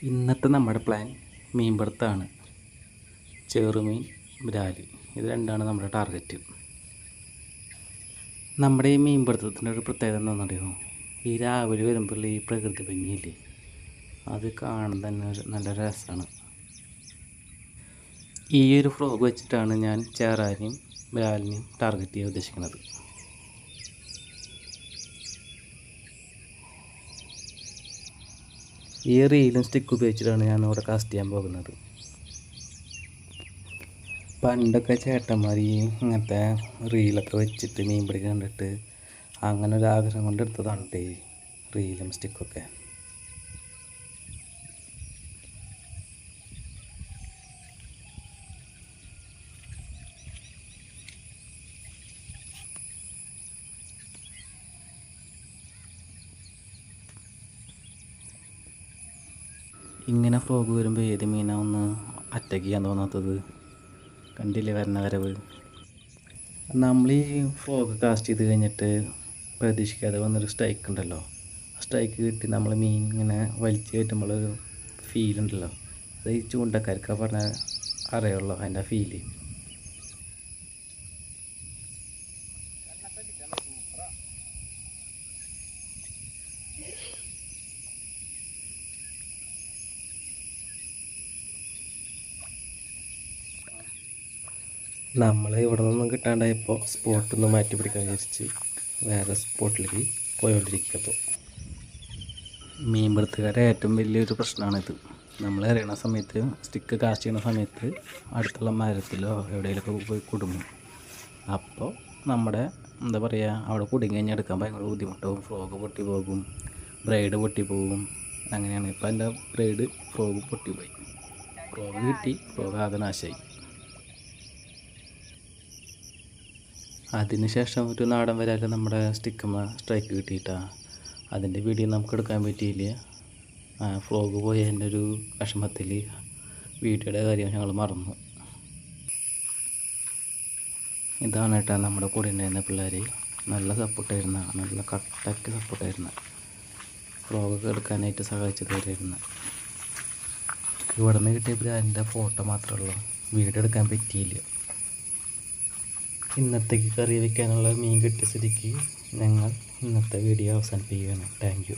ഇന്നത്തെ നമ്മുടെ പ്ലാൻ മീൻ പിടുത്തമാണ്. ചെറുമീൻ, ബ്രാല്, ഇത് രണ്ടാണ് നമ്മുടെ ടാർഗറ്റ്. നമ്മുടെ ഈ മീൻ പിടുത്തത്തിൻ്റെ ഒരു പ്രത്യേകത എന്താണെന്നറിയോ? ഈ രാവിലെ വരുമ്പോൾ ഈ പ്രകൃതി ഭംഗിയില്ലേ, അത് കാണാൻ തന്നെ നല്ല രസമാണ്. ഈ ഒരു ഫ്രോഗ് വെച്ചിട്ടാണ് ഞാൻ ചേറാനെയും ബ്രാലിനെയും ടാർഗറ്റ് ചെയ്യാൻ ഉദ്ദേശിക്കുന്നത്. ഈ റീലും സ്റ്റിക്ക് ഉപയോഗിച്ചിട്ടാണ് ഞാൻ ഇവിടെ കാസ്റ്റ് ചെയ്യാൻ പോകുന്നത്. പണ്ടൊക്കെ ചേട്ടന്മാർ ഇങ്ങനത്തെ റീലൊക്കെ വെച്ചിട്ട് മീൻ പിടിക്കാൻ കണ്ടിട്ട് അങ്ങനെ ഒരു ആഗ്രഹം കൊണ്ട് എടുത്തതാണ് ഈ റീലും സ്റ്റിക്കൊക്കെ. ഇങ്ങനെ ഫ്രോഗ് വരുമ്പോൾ ഏത് മീനാണ് ഒന്ന് അറ്റാക്ക് ചെയ്യാൻ തോന്നാത്തത്? കണ്ടില്ലേ വരുന്ന വരവ്. നമ്മൾ ഈ ഫ്രോഗ് കാസ്റ്റ് ചെയ്ത് കഴിഞ്ഞിട്ട് പ്രതീക്ഷിക്കാതെ വന്നൊരു സ്ട്രൈക്ക് ഉണ്ടല്ലോ, ആ സ്ട്രൈക്ക് കിട്ടി നമ്മൾ മീൻ ഇങ്ങനെ വലിച്ചു കയറ്റുമ്പോഴൊരു ഫീലുണ്ടല്ലോ, അത് ഈ ചൂണ്ടക്കാർക്ക് പറഞ്ഞാൽ അറിയുള്ളൂ അതിൻ്റെ ഫീല്. നമ്മൾ ഇവിടെ നിന്നും കിട്ടാണ്ടായപ്പോൾ സ്പോട്ടൊന്ന് മാറ്റി പിടിക്കാൻ വിചാരിച്ച് വേറെ സ്പോട്ടിലേക്ക് പോയോണ്ടിരിക്കുക. അപ്പോൾ മീൻ പിടുത്തക്കാരുടെ ഏറ്റവും വലിയൊരു പ്രശ്നമാണിത്. നമ്മൾ എറിയണ സമയത്ത്, സ്റ്റിക്ക് കാസ്റ്റ് ചെയ്യുന്ന സമയത്ത് അടുത്തുള്ള മരത്തിലോ എവിടെയെങ്കിലുമൊക്കെ പോയി കുടുങ്ങും. അപ്പോൾ നമ്മുടെ എന്താ പറയുക, അവിടെ കുടുങ്ങി കഴിഞ്ഞാൽ എടുക്കാൻ ഭയങ്കര ബുദ്ധിമുട്ടാവും. ഫ്രോഗ് പൊട്ടിപ്പോകും, ബ്രൈഡ് പൊട്ടിപ്പോകും. അങ്ങനെയാണ്. ഇപ്പം എൻ്റെ ബ്രൈഡ് ഫ്രോഗ് പൊട്ടിപ്പോയി. ഫ്രോഗ് കിട്ടി, ഫ്രോഗ് ആകെ നാശമായി. അതിനുശേഷം ഒരു നാടൻ വരാല് നമ്മുടെ സ്റ്റിക്കുമ്മ സ്ട്രൈക്ക് കിട്ടിയിട്ടാണ്. അതിൻ്റെ വീഡിയോ നമുക്ക് എടുക്കാൻ പറ്റിയില്ല. ഫ്രോഗ് പോയതിൻ്റെ ഒരു വിഷമത്തിൽ വീഡിയോയുടെ കാര്യം ഞങ്ങൾ മറന്നു. ഇതാണ് കേട്ടോ നമ്മുടെ കൂടെ ഉണ്ടായിരുന്ന പിള്ളേർ. നല്ല സപ്പോർട്ടായിരുന്ന, നല്ല കട്ടക്ക് സപ്പോർട്ടായിരുന്ന, ഫ്രോഗൊക്കെ എടുക്കാനായിട്ട് സഹായിച്ചതായിരുന്നു. ഇവിടെ നിന്ന് കിട്ടിയപ്പോൾ അതിൻ്റെ ഫോട്ടോ മാത്രമേ ഉള്ളൂ, വീഡിയോ എടുക്കാൻ പറ്റിയില്ല. ഇന്നത്തേക്ക് കറി വയ്ക്കാനുള്ള മീൻ കിട്ടിയ സ്ഥിതിക്ക് ഞങ്ങൾ ഇന്നത്തെ വീഡിയോ അവസാനിപ്പിക്കുകയാണ്. Thank you.